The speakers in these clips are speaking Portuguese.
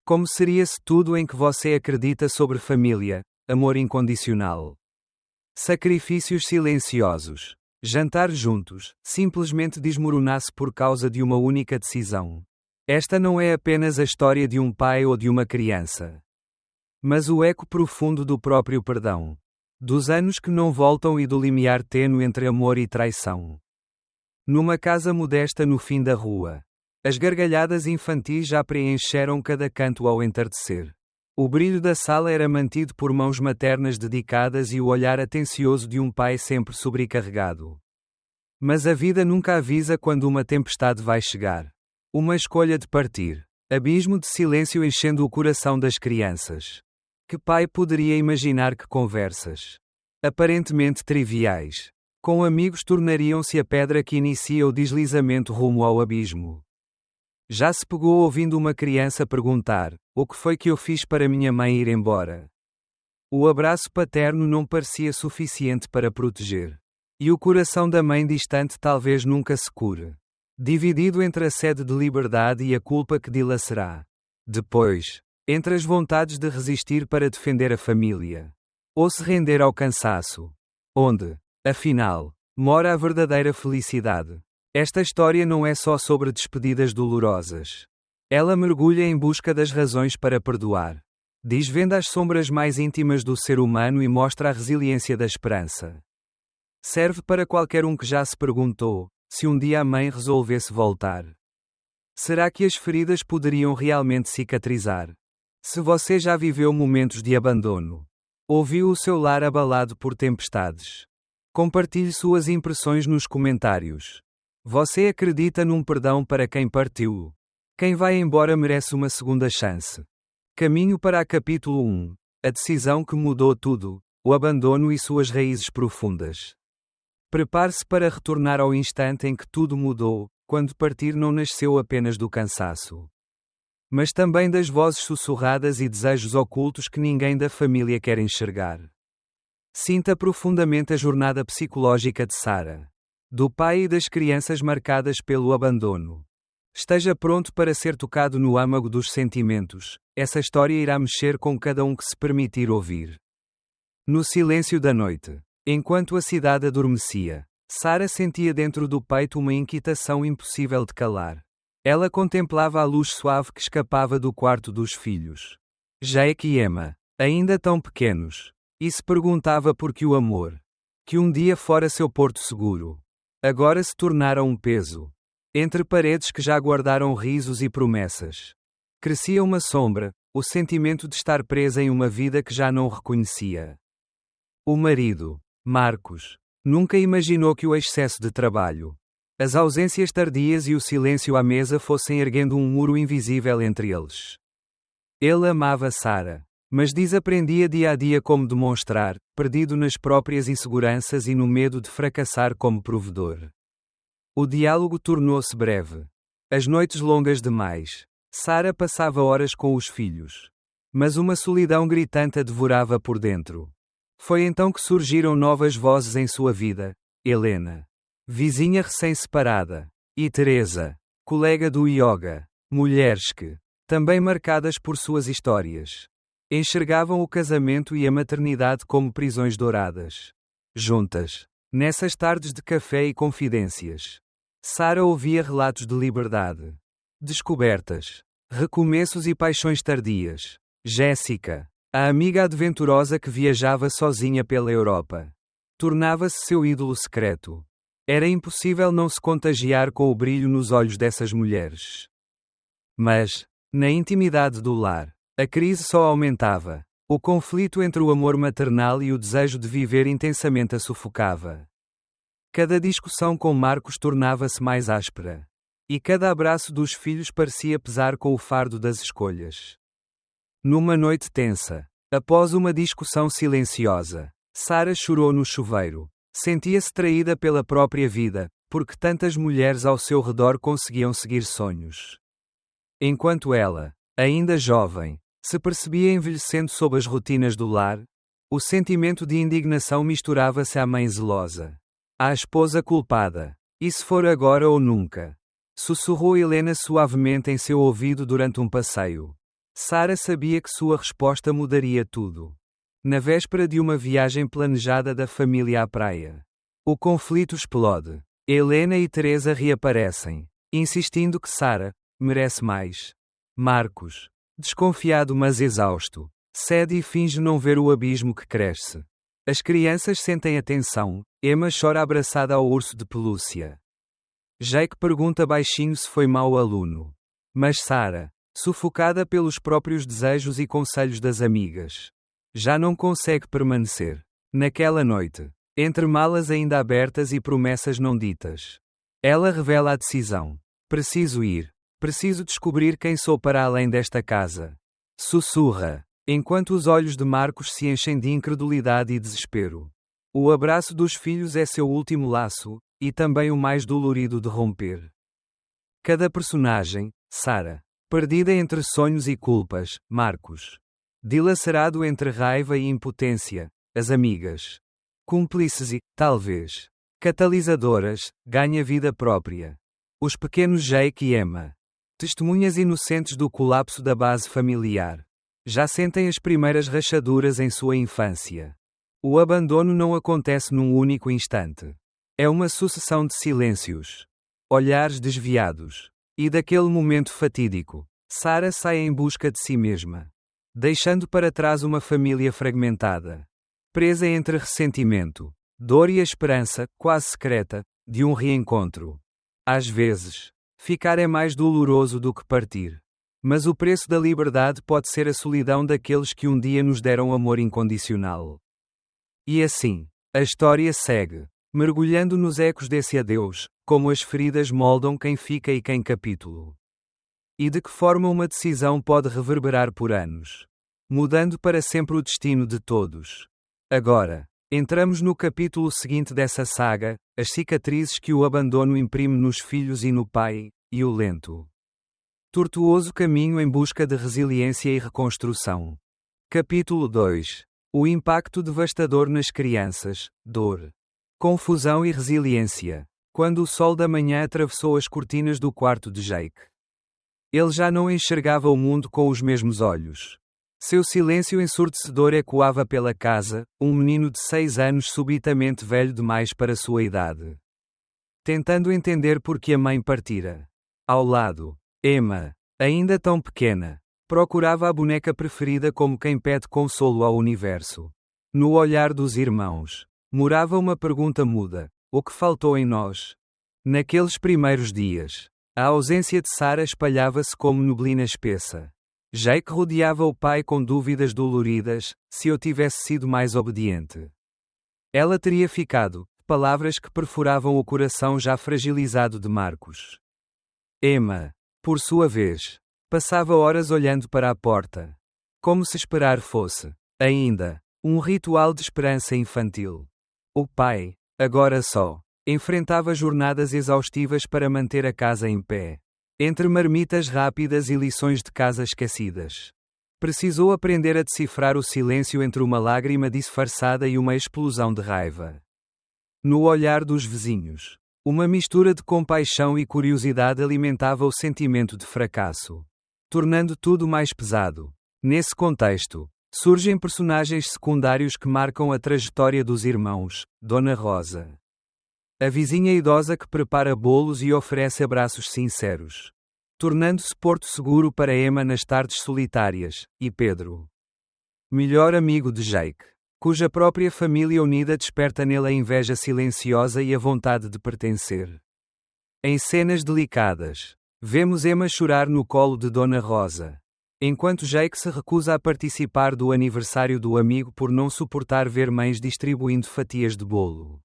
Como seria se tudo em que você acredita sobre família, amor incondicional, sacrifícios silenciosos, jantar juntos, simplesmente desmoronasse por causa de uma única decisão? Esta não é apenas a história de um pai ou de uma criança, mas o eco profundo do próprio perdão, dos anos que não voltam e do limiar tênue entre amor e traição. Numa casa modesta no fim da rua, as gargalhadas infantis já preencheram cada canto ao entardecer. O brilho da sala era mantido por mãos maternas dedicadas e o olhar atencioso de um pai sempre sobrecarregado. Mas a vida nunca avisa quando uma tempestade vai chegar. Uma escolha de partir. Abismo de silêncio enchendo o coração das crianças. Que pai poderia imaginar que conversas, aparentemente triviais, com amigos tornariam-se a pedra que inicia o deslizamento rumo ao abismo? Já se pegou ouvindo uma criança perguntar: o que foi que eu fiz para minha mãe ir embora? O abraço paterno não parecia suficiente para proteger. E o coração da mãe distante talvez nunca se cure. Dividido entre a sede de liberdade e a culpa que dilacerá. Depois, entre as vontades de resistir para defender a família. Ou se render ao cansaço. Onde, afinal, mora a verdadeira felicidade? Esta história não é só sobre despedidas dolorosas. Ela mergulha em busca das razões para perdoar. Desvenda as sombras mais íntimas do ser humano e mostra a resiliência da esperança. Serve para qualquer um que já se perguntou: se um dia a mãe resolvesse voltar, será que as feridas poderiam realmente cicatrizar? Se você já viveu momentos de abandono, ouviu o seu lar abalado por tempestades, compartilhe suas impressões nos comentários. Você acredita num perdão para quem partiu? Quem vai embora merece uma segunda chance. Caminho para a capítulo 1. A decisão que mudou tudo, o abandono e suas raízes profundas. Prepare-se para retornar ao instante em que tudo mudou, quando partir não nasceu apenas do cansaço, mas também das vozes sussurradas e desejos ocultos que ninguém da família quer enxergar. Sinta profundamente a jornada psicológica de Sarah, do pai e das crianças marcadas pelo abandono. Esteja pronto para ser tocado no âmago dos sentimentos. Essa história irá mexer com cada um que se permitir ouvir. No silêncio da noite, enquanto a cidade adormecia, Sarah sentia dentro do peito uma inquietação impossível de calar. Ela contemplava a luz suave que escapava do quarto dos filhos, Jake e Emma, ainda tão pequenos, e se perguntava por que o amor, que um dia fora seu porto seguro, agora se tornara um peso. Entre paredes que já guardaram risos e promessas, crescia uma sombra, o sentimento de estar presa em uma vida que já não reconhecia. O marido, Marcos, nunca imaginou que o excesso de trabalho, as ausências tardias e o silêncio à mesa fossem erguendo um muro invisível entre eles. Ele amava Sarah, mas desaprendia dia a dia como demonstrar, perdido nas próprias inseguranças e no medo de fracassar como provedor. O diálogo tornou-se breve. As noites longas demais. Sarah passava horas com os filhos. Mas uma solidão gritante a devorava por dentro. Foi então que surgiram novas vozes em sua vida: Helena, vizinha recém-separada, e Teresa, colega do yoga. Mulheres que, também marcadas por suas histórias, enxergavam o casamento e a maternidade como prisões douradas. Juntas, nessas tardes de café e confidências, Sarah ouvia relatos de liberdade, descobertas, recomeços e paixões tardias. Jéssica, a amiga aventurosa que viajava sozinha pela Europa, tornava-se seu ídolo secreto. Era impossível não se contagiar com o brilho nos olhos dessas mulheres. Mas, na intimidade do lar, a crise só aumentava. O conflito entre o amor maternal e o desejo de viver intensamente a sufocava. Cada discussão com Marcos tornava-se mais áspera. E cada abraço dos filhos parecia pesar com o fardo das escolhas. Numa noite tensa, após uma discussão silenciosa, Sarah chorou no chuveiro. Sentia-se traída pela própria vida, porque tantas mulheres ao seu redor conseguiam seguir sonhos. Enquanto ela, ainda jovem, se percebia envelhecendo sob as rotinas do lar, o sentimento de indignação misturava-se à mãe zelosa, à esposa culpada. E se for agora ou nunca? Sussurrou Helena suavemente em seu ouvido durante um passeio. Sara sabia que sua resposta mudaria tudo. Na véspera de uma viagem planejada da família à praia, o conflito explode. Helena e Teresa reaparecem, insistindo que Sara merece mais. Marcos, desconfiado mas exausto, cede e finge não ver o abismo que cresce. As crianças sentem a tensão. Emma chora abraçada ao urso de pelúcia. Jake pergunta baixinho se foi mau aluno. Mas Sara, sufocada pelos próprios desejos e conselhos das amigas, já não consegue permanecer. Naquela noite, entre malas ainda abertas e promessas não ditas, ela revela a decisão. Preciso ir. Preciso descobrir quem sou para além desta casa. Sussurra, enquanto os olhos de Marcos se enchem de incredulidade e desespero. O abraço dos filhos é seu último laço, e também o mais dolorido de romper. Cada personagem, Sara, perdida entre sonhos e culpas, Marcos, dilacerado entre raiva e impotência, as amigas, cúmplices e, talvez, catalisadoras, ganha vida própria. Os pequenos Jake e Emma, testemunhas inocentes do colapso da base familiar, já sentem as primeiras rachaduras em sua infância. O abandono não acontece num único instante. É uma sucessão de silêncios, olhares desviados. E daquele momento fatídico, Sara sai em busca de si mesma, deixando para trás uma família fragmentada, presa entre ressentimento, dor e a esperança, quase secreta, de um reencontro. Às vezes, ficar é mais doloroso do que partir. Mas o preço da liberdade pode ser a solidão daqueles que um dia nos deram amor incondicional. E assim, a história segue, mergulhando nos ecos desse adeus, como as feridas moldam quem fica e quem capítulo. E de que forma uma decisão pode reverberar por anos, mudando para sempre o destino de todos. Agora, entramos no capítulo seguinte dessa saga, as cicatrizes que o abandono imprime nos filhos e no pai, e o lento, tortuoso caminho em busca de resiliência e reconstrução. Capítulo 2. O impacto devastador nas crianças, dor, confusão e resiliência. Quando o sol da manhã atravessou as cortinas do quarto de Jake, ele já não enxergava o mundo com os mesmos olhos. Seu silêncio ensurdecedor ecoava pela casa, um menino de 6 anos subitamente velho demais para sua idade. Tentando entender por que a mãe partira. Ao lado, Emma, ainda tão pequena, procurava a boneca preferida como quem pede consolo ao universo. No olhar dos irmãos, morava uma pergunta muda: o que faltou em nós? Naqueles primeiros dias, a ausência de Sara espalhava-se como neblina espessa. Jake rodeava o pai com dúvidas doloridas: se eu tivesse sido mais obediente, ela teria ficado. Palavras que perfuravam o coração já fragilizado de Marcos. Emma, por sua vez, passava horas olhando para a porta. Como se esperar fosse, ainda, um ritual de esperança infantil. O pai, agora só, enfrentava jornadas exaustivas para manter a casa em pé. Entre marmitas rápidas e lições de casa esquecidas. Precisou aprender a decifrar o silêncio entre uma lágrima disfarçada e uma explosão de raiva. No olhar dos vizinhos, uma mistura de compaixão e curiosidade alimentava o sentimento de fracasso, tornando tudo mais pesado. Nesse contexto, surgem personagens secundários que marcam a trajetória dos irmãos: Dona Rosa, a vizinha idosa que prepara bolos e oferece abraços sinceros, tornando-se porto seguro para Emma nas tardes solitárias, e Pedro, melhor amigo de Jake, cuja própria família unida desperta nele a inveja silenciosa e a vontade de pertencer. Em cenas delicadas, vemos Emma chorar no colo de Dona Rosa, enquanto Jake se recusa a participar do aniversário do amigo por não suportar ver mães distribuindo fatias de bolo.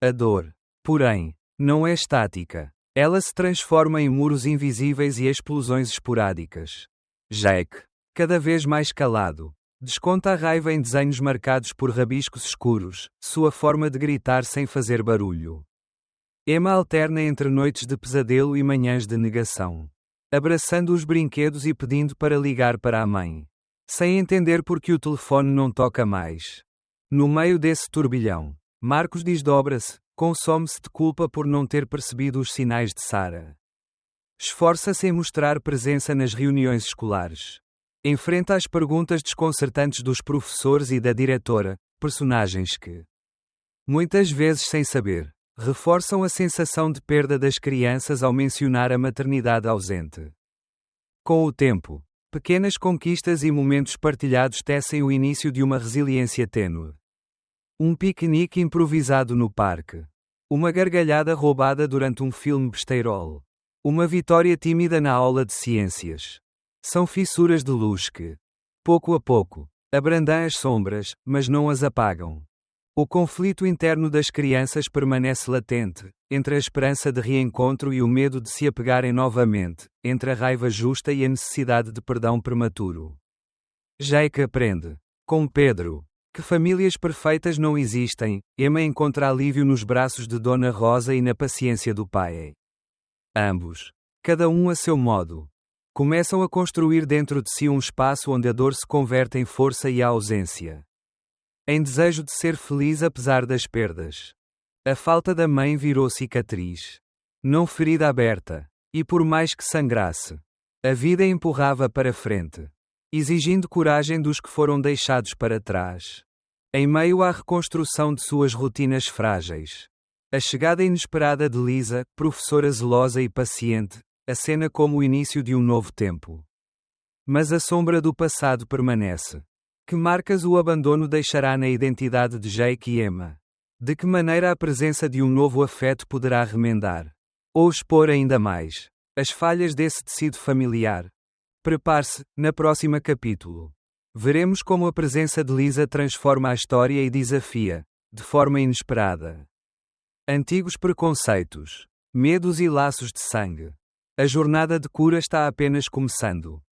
A dor, porém, não é estática. Ela se transforma em muros invisíveis e explosões esporádicas. Jake, cada vez mais calado, desconta a raiva em desenhos marcados por rabiscos escuros, sua forma de gritar sem fazer barulho. Emma alterna entre noites de pesadelo e manhãs de negação, abraçando os brinquedos e pedindo para ligar para a mãe, sem entender por que o telefone não toca mais. No meio desse turbilhão, Marcos desdobra-se, consome-se de culpa por não ter percebido os sinais de Sara. Esforça-se em mostrar presença nas reuniões escolares, Enfrenta as perguntas desconcertantes dos professores e da diretora, personagens que, muitas vezes sem saber, reforçam a sensação de perda das crianças ao mencionar a maternidade ausente. Com o tempo, pequenas conquistas e momentos partilhados tecem o início de uma resiliência tênue. Um piquenique improvisado no parque. Uma gargalhada roubada durante um filme besteirol. Uma vitória tímida na aula de ciências. São fissuras de luz que, pouco a pouco, abrandam as sombras, mas não as apagam. O conflito interno das crianças permanece latente, entre a esperança de reencontro e o medo de se apegarem novamente, entre a raiva justa e a necessidade de perdão prematuro. Jake aprende, com Pedro, que famílias perfeitas não existem. Emma encontra alívio nos braços de Dona Rosa e na paciência do pai. Ambos, cada um a seu modo, começam a construir dentro de si um espaço onde a dor se converte em força e a ausência em desejo de ser feliz apesar das perdas. A falta da mãe virou cicatriz, não ferida aberta, e por mais que sangrasse, a vida empurrava para frente, exigindo coragem dos que foram deixados para trás. Em meio à reconstrução de suas rotinas frágeis, a chegada inesperada de Lisa, professora zelosa e paciente, acena como o início de um novo tempo. Mas a sombra do passado permanece. Que marcas o abandono deixará na identidade de Jake e Emma? De que maneira a presença de um novo afeto poderá remendar, ou expor ainda mais, as falhas desse tecido familiar? Prepare-se, na próxima capítulo. Veremos como a presença de Lisa transforma a história e desafia, de forma inesperada, antigos preconceitos, medos e laços de sangue. A jornada de cura está apenas começando.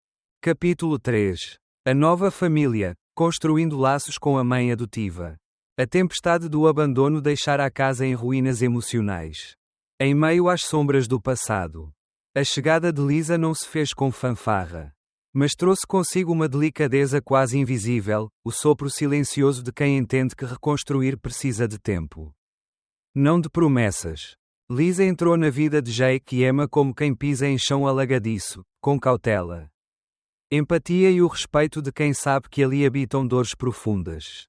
Capítulo 3. A nova família, construindo laços com a mãe adotiva. A tempestade do abandono deixará a casa em ruínas emocionais. Em meio às sombras do passado. A chegada de Lisa não se fez com fanfarra, mas trouxe consigo uma delicadeza quase invisível, o sopro silencioso de quem entende que reconstruir precisa de tempo. Não de promessas. Lisa entrou na vida de Jake e Emma como quem pisa em chão alagadiço, com cautela. Empatia e o respeito de quem sabe que ali habitam dores profundas.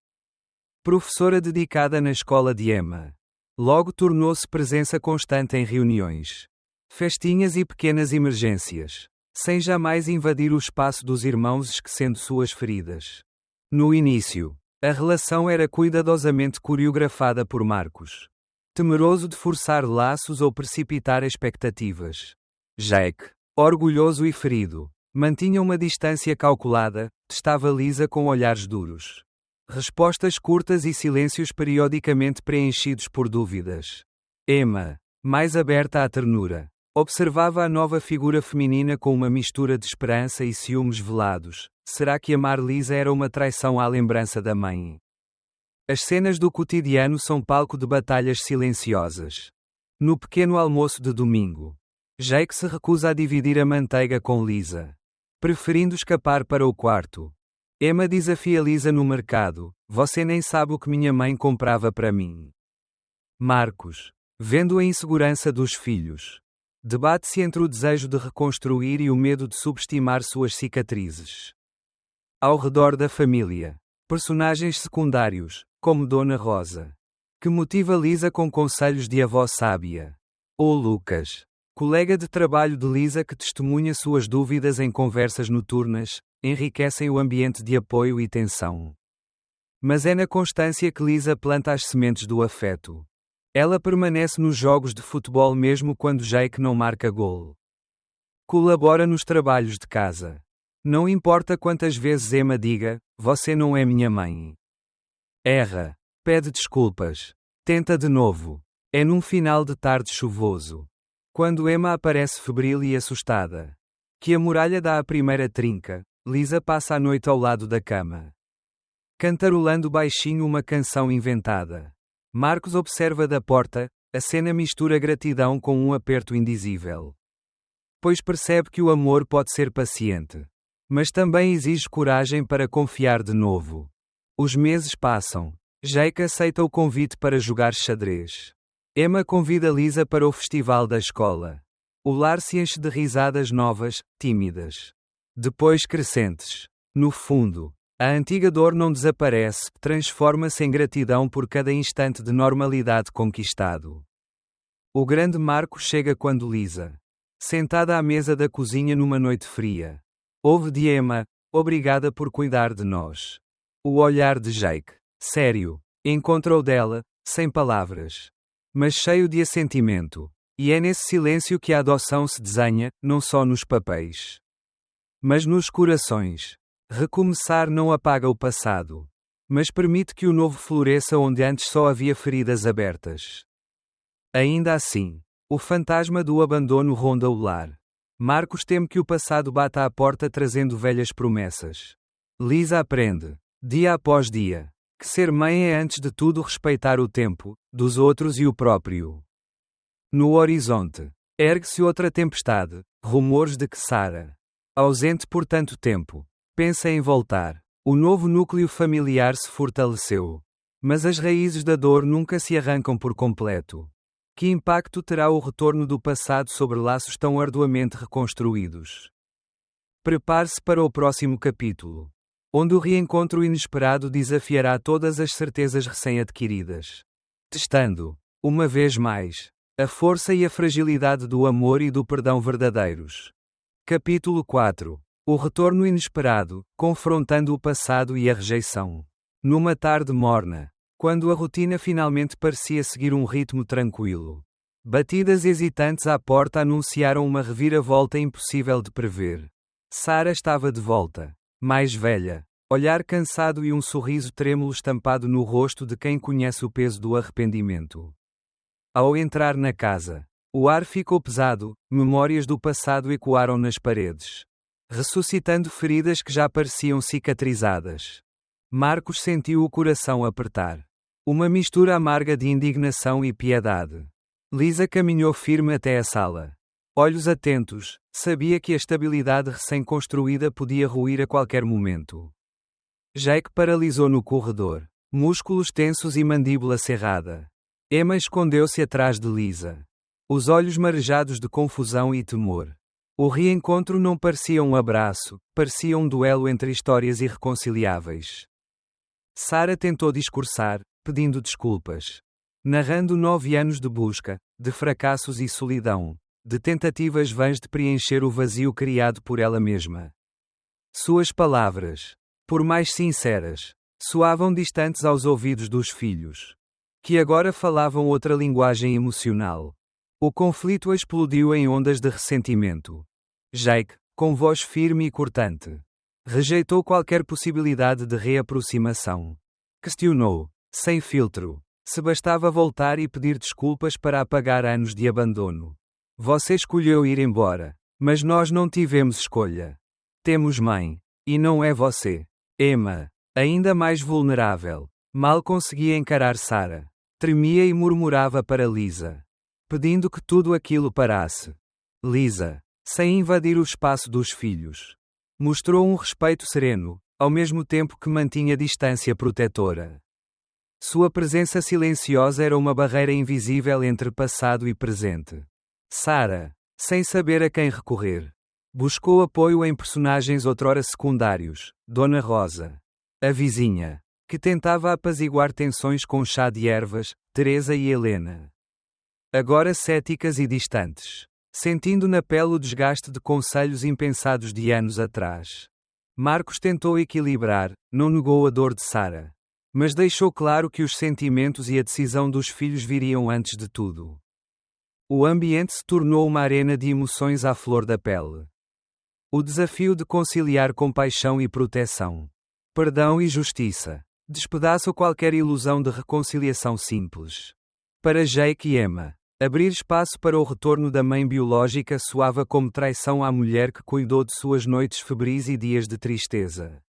Professora dedicada na escola de Emma. Logo tornou-se presença constante em reuniões, festinhas e pequenas emergências, sem jamais invadir o espaço dos irmãos esquecendo suas feridas. No início, a relação era cuidadosamente coreografada por Marcos, temeroso de forçar laços ou precipitar expectativas. Jake, orgulhoso e ferido, mantinha uma distância calculada, testava Lisa com olhares duros. Respostas curtas e silêncios periodicamente preenchidos por dúvidas. Emma, mais aberta à ternura, observava a nova figura feminina com uma mistura de esperança e ciúmes velados. Será que amar Lisa era uma traição à lembrança da mãe? As cenas do cotidiano são palco de batalhas silenciosas. No pequeno almoço de domingo, Jake se recusa a dividir a manteiga com Lisa, preferindo escapar para o quarto. Emma desafia Lisa no mercado. Você nem sabe o que minha mãe comprava para mim. Marcos, vendo a insegurança dos filhos, debate-se entre o desejo de reconstruir e o medo de subestimar suas cicatrizes. Ao redor da família, personagens secundários, como Dona Rosa, que motiva Lisa com conselhos de avó sábia, ou Lucas, colega de trabalho de Lisa que testemunha suas dúvidas em conversas noturnas, enriquecem o ambiente de apoio e tensão. Mas é na constância que Lisa planta as sementes do afeto. Ela permanece nos jogos de futebol mesmo quando Jake não marca gol. Colabora nos trabalhos de casa. Não importa quantas vezes Emma diga, você não é minha mãe. Erra. Pede desculpas. Tenta de novo. É num final de tarde chuvoso, quando Emma aparece febril e assustada, que a muralha dá a primeira trinca. Lisa passa a noite ao lado da cama, cantarolando baixinho uma canção inventada. Marcos observa da porta. A cena mistura gratidão com um aperto indizível. Pois percebe que o amor pode ser paciente, mas também exige coragem para confiar de novo. Os meses passam. Jake aceita o convite para jogar xadrez. Emma convida Lisa para o festival da escola. O lar se enche de risadas novas, tímidas. Depois crescentes. No fundo, a antiga dor não desaparece, transforma-se em gratidão por cada instante de normalidade conquistado. O grande marco chega quando Lisa, sentada à mesa da cozinha numa noite fria, ouve de Emma: "Obrigada por cuidar de nós." O olhar de Jake, sério, encontrou dela, sem palavras, mas cheio de assentimento. E é nesse silêncio que a adoção se desenha, não só nos papéis, mas nos corações. Recomeçar não apaga o passado, mas permite que o novo floresça onde antes só havia feridas abertas. Ainda assim, o fantasma do abandono ronda o lar. Marcos teme que o passado bata à porta trazendo velhas promessas. Lisa aprende, dia após dia, que ser mãe é antes de tudo respeitar o tempo dos outros e o próprio. No horizonte, ergue-se outra tempestade, rumores de que Sarah, ausente por tanto tempo, pensa em voltar. O novo núcleo familiar se fortaleceu. Mas as raízes da dor nunca se arrancam por completo. Que impacto terá o retorno do passado sobre laços tão arduamente reconstruídos? Prepare-se para o próximo capítulo, onde o reencontro inesperado desafiará todas as certezas recém-adquiridas, testando, uma vez mais, a força e a fragilidade do amor e do perdão verdadeiros. Capítulo 4. O retorno inesperado, confrontando o passado e a rejeição. Numa tarde morna, quando a rotina finalmente parecia seguir um ritmo tranquilo, batidas hesitantes à porta anunciaram uma reviravolta impossível de prever. Sarah estava de volta, mais velha, olhar cansado e um sorriso trêmulo estampado no rosto de quem conhece o peso do arrependimento. Ao entrar na casa, o ar ficou pesado, memórias do passado ecoaram nas paredes, ressuscitando feridas que já pareciam cicatrizadas. Marcos sentiu o coração apertar. Uma mistura amarga de indignação e piedade. Lisa caminhou firme até a sala. Olhos atentos, sabia que a estabilidade recém-construída podia ruir a qualquer momento. Jake paralisou no corredor, músculos tensos e mandíbula cerrada. Emma escondeu-se atrás de Lisa, os olhos marejados de confusão e temor. O reencontro não parecia um abraço, parecia um duelo entre histórias irreconciliáveis. Sarah tentou discursar, pedindo desculpas, narrando 9 anos de busca, de fracassos e solidão, de tentativas vãs de preencher o vazio criado por ela mesma. Suas palavras, por mais sinceras, soavam distantes aos ouvidos dos filhos, que agora falavam outra linguagem emocional. O conflito explodiu em ondas de ressentimento. Jake, com voz firme e cortante, rejeitou qualquer possibilidade de reaproximação. Questionou, sem filtro, se bastava voltar e pedir desculpas para apagar anos de abandono. Você escolheu ir embora, mas nós não tivemos escolha. Temos mãe, e não é você. Emma, ainda mais vulnerável, mal conseguia encarar Sarah. Tremia e murmurava para Lisa, pedindo que tudo aquilo parasse. Lisa, sem invadir o espaço dos filhos, mostrou um respeito sereno, ao mesmo tempo que mantinha distância protetora. Sua presença silenciosa era uma barreira invisível entre passado e presente. Sarah, sem saber a quem recorrer, buscou apoio em personagens outrora secundários, Dona Rosa, a vizinha, que tentava apaziguar tensões com chá de ervas, Teresa e Helena. Agora céticas e distantes, sentindo na pele o desgaste de conselhos impensados de anos atrás. Marcos tentou equilibrar, não negou a dor de Sarah, mas deixou claro que os sentimentos e a decisão dos filhos viriam antes de tudo. O ambiente se tornou uma arena de emoções à flor da pele. O desafio de conciliar compaixão e proteção, perdão e justiça, despedaçou qualquer ilusão de reconciliação simples. Para Jake e Emma, abrir espaço para o retorno da mãe biológica soava como traição à mulher que cuidou de suas noites febris e dias de tristeza.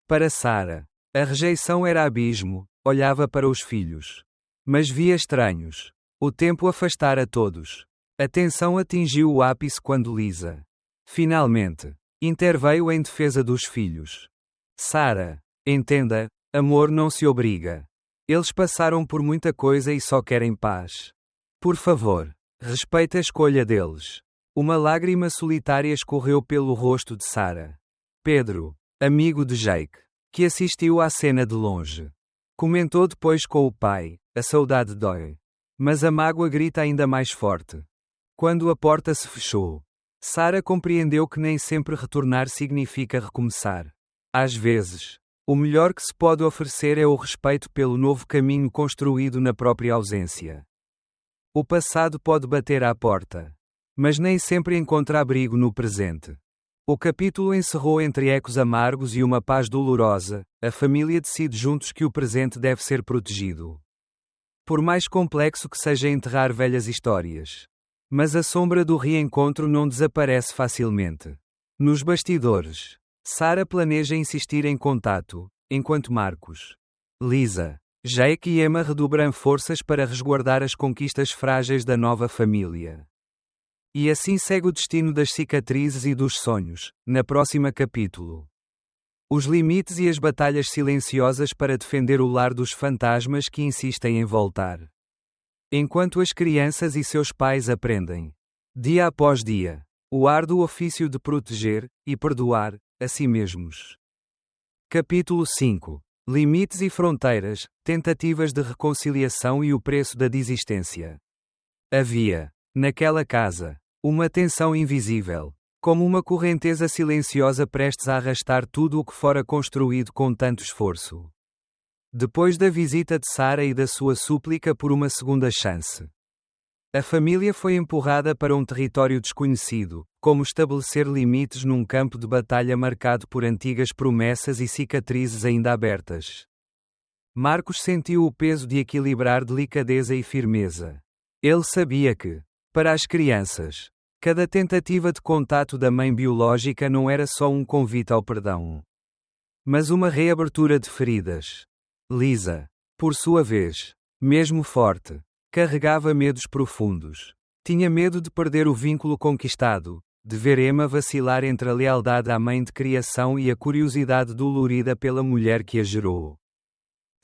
Para Sarah, a rejeição era abismo, olhava para os filhos, mas via estranhos. O tempo afastara todos. A tensão atingiu o ápice quando Lisa, finalmente, interveio em defesa dos filhos. Sarah, entenda, amor não se obriga. Eles passaram por muita coisa e só querem paz. Por favor, respeite a escolha deles. Uma lágrima solitária escorreu pelo rosto de Sarah. Pedro, amigo de Jake, que assistiu à cena de longe, comentou depois com o pai: a saudade dói. Mas a mágoa grita ainda mais forte. Quando a porta se fechou, Sarah compreendeu que nem sempre retornar significa recomeçar. Às vezes, o melhor que se pode oferecer é o respeito pelo novo caminho construído na própria ausência. O passado pode bater à porta, mas nem sempre encontra abrigo no presente. O capítulo encerrou entre ecos amargos e uma paz dolorosa. A família decide juntos que o presente deve ser protegido. Por mais complexo que seja enterrar velhas histórias. Mas a sombra do reencontro não desaparece facilmente. Nos bastidores, Sarah planeja insistir em contato, enquanto Marcos, Lisa, Jake e Emma redobram forças para resguardar as conquistas frágeis da nova família. E assim segue o destino das cicatrizes e dos sonhos, na próxima capítulo. Os limites e as batalhas silenciosas para defender o lar dos fantasmas que insistem em voltar. Enquanto as crianças e seus pais aprendem, dia após dia, o árduo ofício de proteger e perdoar a si mesmos. Capítulo 5. Limites e fronteiras, tentativas de reconciliação e o preço da desistência. Havia, naquela casa, uma tensão invisível, como uma correnteza silenciosa prestes a arrastar tudo o que fora construído com tanto esforço. Depois da visita de Sarah e da sua súplica por uma segunda chance, a família foi empurrada para um território desconhecido, como estabelecer limites num campo de batalha marcado por antigas promessas e cicatrizes ainda abertas. Marcos sentiu o peso de equilibrar delicadeza e firmeza. Ele sabia que, para as crianças, cada tentativa de contato da mãe biológica não era só um convite ao perdão, mas uma reabertura de feridas. Lisa, por sua vez, mesmo forte, carregava medos profundos. Tinha medo de perder o vínculo conquistado, de ver Emma vacilar entre a lealdade à mãe de criação e a curiosidade dolorida pela mulher que a gerou.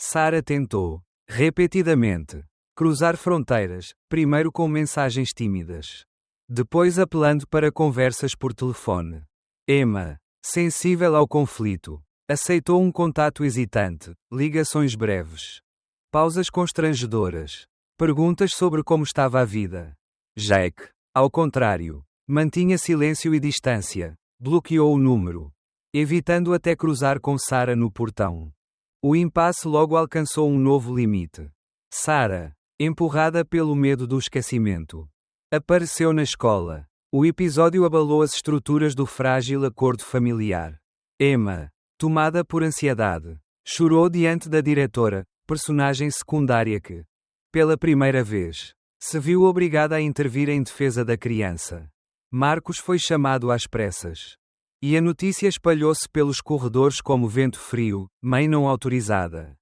Sarah tentou, repetidamente, cruzar fronteiras, primeiro com mensagens tímidas, depois apelando para conversas por telefone. Emma, sensível ao conflito, aceitou um contato hesitante, ligações breves, pausas constrangedoras, perguntas sobre como estava a vida. Jake, ao contrário, mantinha silêncio e distância, bloqueou o número, evitando até cruzar com Sarah no portão. O impasse logo alcançou um novo limite. Sarah, empurrada pelo medo do esquecimento, apareceu na escola. O episódio abalou as estruturas do frágil acordo familiar. Emma, tomada por ansiedade, chorou diante da diretora, personagem secundária que, pela primeira vez, se viu obrigada a intervir em defesa da criança. Marcos foi chamado às pressas. E a notícia espalhou-se pelos corredores como vento frio, mãe não autorizada.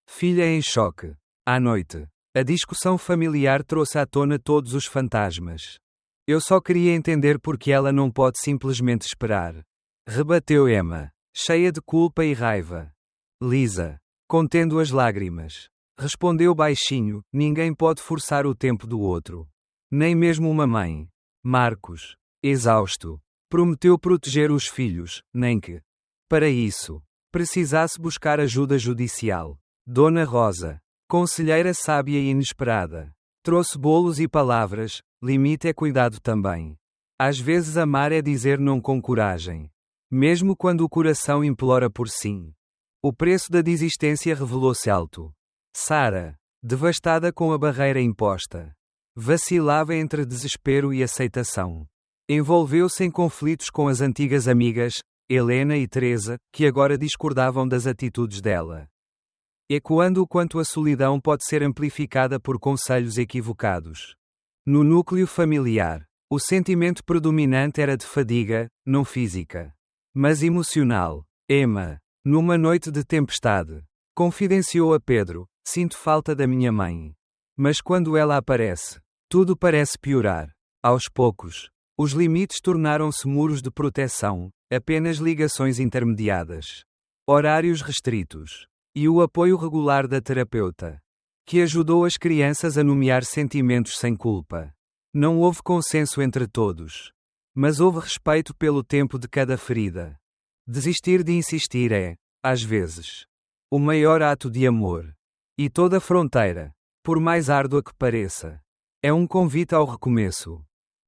Filha em choque. À noite, a discussão familiar trouxe à tona todos os fantasmas. Eu só queria entender por que ela não pode simplesmente esperar. Rebateu Emma, cheia de culpa e raiva. Lisa, contendo as lágrimas, respondeu baixinho: ninguém pode forçar o tempo do outro. Nem mesmo uma mãe. Marcos, exausto, prometeu proteger os filhos, nem que, para isso, precisasse buscar ajuda judicial. Dona Rosa, conselheira sábia e inesperada, trouxe bolos e palavras. Limite é cuidado também. Às vezes amar é dizer não com coragem, mesmo quando o coração implora por sim. O preço da desistência revelou-se alto. Sarah, devastada com a barreira imposta, vacilava entre desespero e aceitação. Envolveu-se em conflitos com as antigas amigas, Helena e Teresa, que agora discordavam das atitudes dela. Ecoando o quanto a solidão pode ser amplificada por conselhos equivocados. No núcleo familiar, o sentimento predominante era de fadiga, não física, mas emocional. Emma, numa noite de tempestade, confidenciou a Pedro: sinto falta da minha mãe. Mas quando ela aparece, tudo parece piorar. Aos poucos, os limites tornaram-se muros de proteção, apenas ligações intermediadas, horários restritos, e o apoio regular da terapeuta, que ajudou as crianças a nomear sentimentos sem culpa. Não houve consenso entre todos. Mas houve respeito pelo tempo de cada ferida. Desistir de insistir é, às vezes, o maior ato de amor. E toda fronteira, por mais árdua que pareça, é um convite ao recomeço.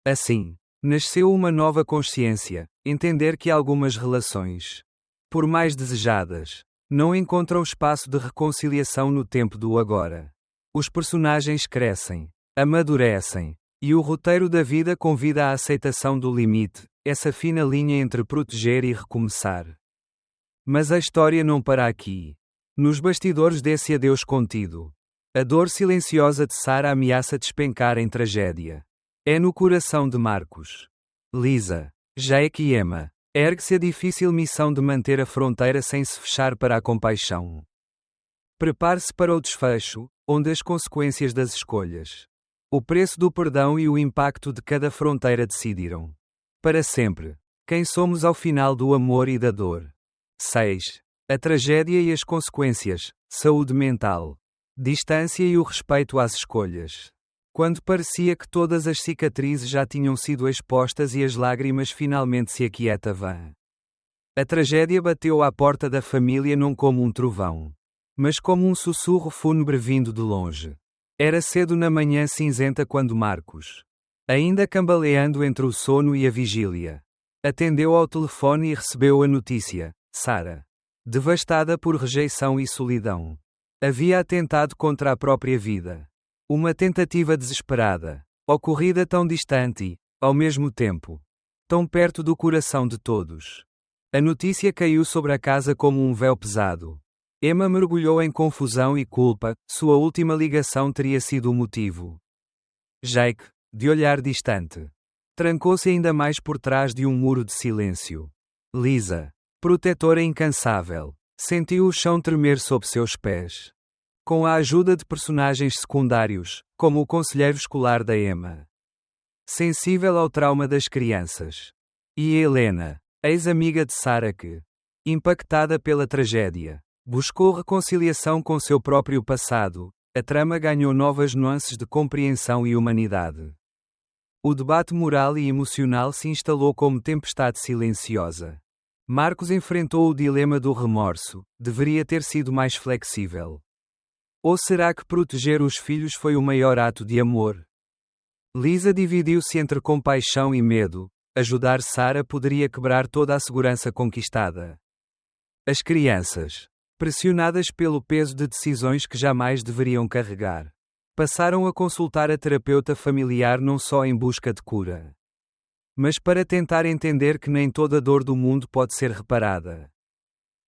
Assim, nasceu uma nova consciência, entender que algumas relações, por mais desejadas, não encontram espaço de reconciliação no tempo do agora. Os personagens crescem, amadurecem, e o roteiro da vida convida à aceitação do limite, essa fina linha entre proteger e recomeçar. Mas a história não para aqui. Nos bastidores desse adeus contido, a dor silenciosa de Sara ameaça despencar em tragédia. É no coração de Marcos, Lisa, Jake e Emma, ergue-se a difícil missão de manter a fronteira sem se fechar para a compaixão. Prepare-se para o desfecho, onde as consequências das escolhas, o preço do perdão e o impacto de cada fronteira decidiram, para sempre, quem somos ao final do amor e da dor. 6. A tragédia e as consequências, saúde mental, distância e o respeito às escolhas. Quando parecia que todas as cicatrizes já tinham sido expostas e as lágrimas finalmente se aquietavam. A tragédia bateu à porta da família não como um trovão, mas como um sussurro fúnebre vindo de longe. Era cedo na manhã cinzenta quando Marcos, ainda cambaleando entre o sono e a vigília, atendeu ao telefone e recebeu a notícia: Sara, devastada por rejeição e solidão, havia atentado contra a própria vida. Uma tentativa desesperada, ocorrida tão distante e, ao mesmo tempo, tão perto do coração de todos. A notícia caiu sobre a casa como um véu pesado. Emma mergulhou em confusão e culpa, sua última ligação teria sido o motivo. Jake, de olhar distante, trancou-se ainda mais por trás de um muro de silêncio. Lisa, protetora incansável, sentiu o chão tremer sob seus pés. Com a ajuda de personagens secundários, como o conselheiro escolar da Emma, sensível ao trauma das crianças, e Helena, ex-amiga de Sara que, impactada pela tragédia, buscou reconciliação com seu próprio passado, a trama ganhou novas nuances de compreensão e humanidade. O debate moral e emocional se instalou como tempestade silenciosa. Marcos enfrentou o dilema do remorso: deveria ter sido mais flexível. Ou será que proteger os filhos foi o maior ato de amor? Lisa dividiu-se entre compaixão e medo. Ajudar Sara poderia quebrar toda a segurança conquistada. As crianças, pressionadas pelo peso de decisões que jamais deveriam carregar, passaram a consultar a terapeuta familiar não só em busca de cura, mas para tentar entender que nem toda dor do mundo pode ser reparada.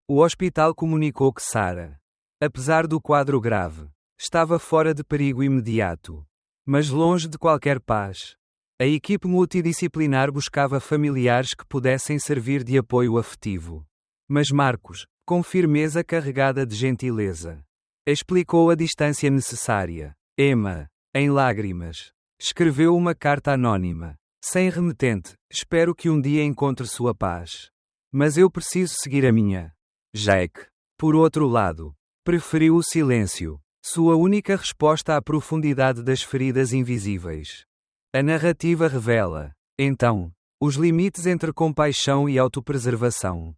O hospital comunicou que Sara, apesar do quadro grave, estava fora de perigo imediato, mas longe de qualquer paz. A equipe multidisciplinar buscava familiares que pudessem servir de apoio afetivo. Mas Marcos, com firmeza carregada de gentileza, explicou a distância necessária. Emma, em lágrimas, escreveu uma carta anônima. Sem remetente, espero que um dia encontre sua paz. Mas eu preciso seguir a minha. Jake, por outro lado, preferiu o silêncio, sua única resposta à profundidade das feridas invisíveis. A narrativa revela, então, os limites entre compaixão e autopreservação.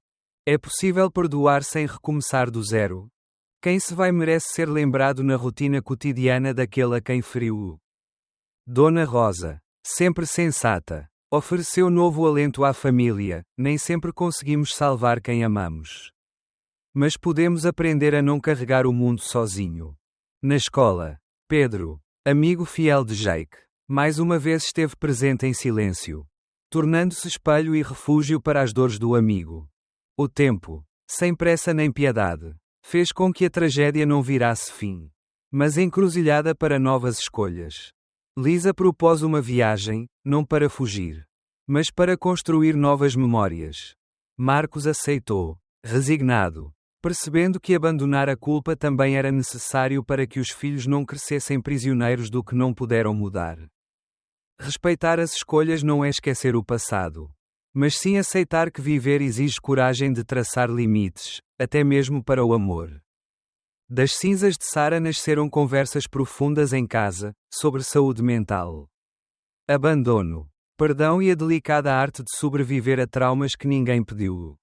É possível perdoar sem recomeçar do zero? Quem se vai merece ser lembrado na rotina cotidiana daquele a quem feriu? Dona Rosa, sempre sensata, ofereceu novo alento à família. Nem sempre conseguimos salvar quem amamos, mas podemos aprender a não carregar o mundo sozinho. Na escola, Pedro, amigo fiel de Jake, mais uma vez esteve presente em silêncio, tornando-se espelho e refúgio para as dores do amigo. O tempo, sem pressa nem piedade, fez com que a tragédia não virasse fim, mas encruzilhada para novas escolhas. Lisa propôs uma viagem, não para fugir, mas para construir novas memórias. Marcos aceitou, resignado, percebendo que abandonar a culpa também era necessário para que os filhos não crescessem prisioneiros do que não puderam mudar. Respeitar as escolhas não é esquecer o passado, mas sim aceitar que viver exige coragem de traçar limites, até mesmo para o amor. Das cinzas de Sara nasceram conversas profundas em casa, sobre saúde mental. abandono, perdão e a delicada arte de sobreviver a traumas que ninguém pediu.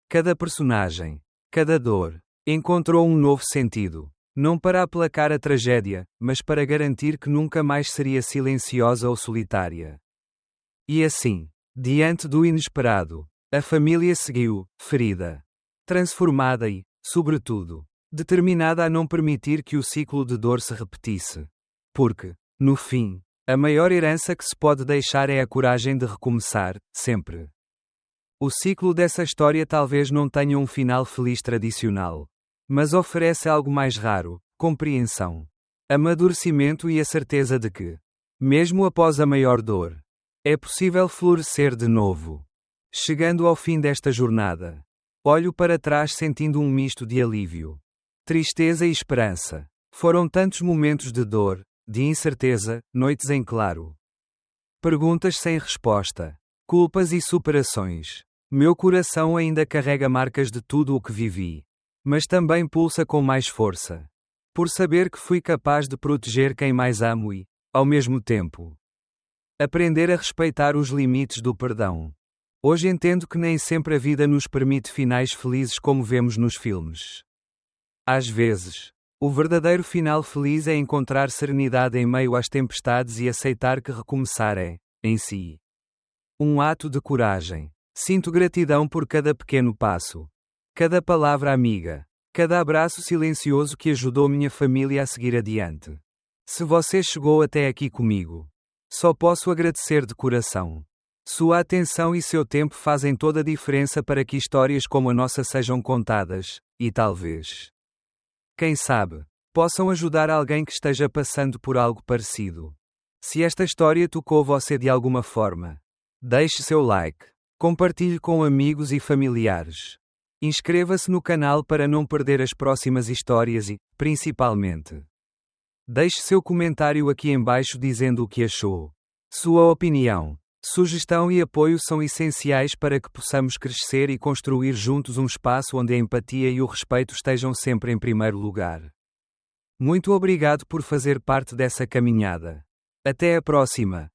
Cada personagem, cada dor, encontrou um novo sentido, não para aplacar a tragédia, mas para garantir que nunca mais seria silenciosa ou solitária. E assim, diante do inesperado, a família seguiu, ferida, transformada e, sobretudo, determinada a não permitir que o ciclo de dor se repetisse. Porque, no fim, a maior herança que se pode deixar é a coragem de recomeçar, sempre. O ciclo dessa história talvez não tenha um final feliz tradicional, mas oferece algo mais raro: compreensão, amadurecimento e a certeza de que, mesmo após a maior dor, é possível florescer de novo. Chegando ao fim desta jornada, olho para trás sentindo um misto de alívio, tristeza e esperança. Foram tantos momentos de dor, de incerteza, noites em claro, perguntas sem resposta, culpas e superações. Meu coração ainda carrega marcas de tudo o que vivi, mas também pulsa com mais força, por saber que fui capaz de proteger quem mais amo e, ao mesmo tempo, aprender a respeitar os limites do perdão. Hoje entendo que nem sempre a vida nos permite finais felizes como vemos nos filmes. Às vezes, o verdadeiro final feliz é encontrar serenidade em meio às tempestades e aceitar que recomeçar é, em si, um ato de coragem. Sinto gratidão por cada pequeno passo, cada palavra amiga, cada abraço silencioso que ajudou minha família a seguir adiante. Se você chegou até aqui comigo, só posso agradecer de coração. Sua atenção e seu tempo fazem toda a diferença para que histórias como a nossa sejam contadas, e talvez, quem sabe, possam ajudar alguém que esteja passando por algo parecido. Se esta história tocou você de alguma forma, deixe seu like. Compartilhe com amigos e familiares. Inscreva-se no canal para não perder as próximas histórias e, principalmente, deixe seu comentário aqui embaixo dizendo o que achou. Sua opinião, sugestão e apoio são essenciais para que possamos crescer e construir juntos um espaço onde a empatia e o respeito estejam sempre em primeiro lugar. Muito obrigado por fazer parte dessa caminhada. Até a próxima!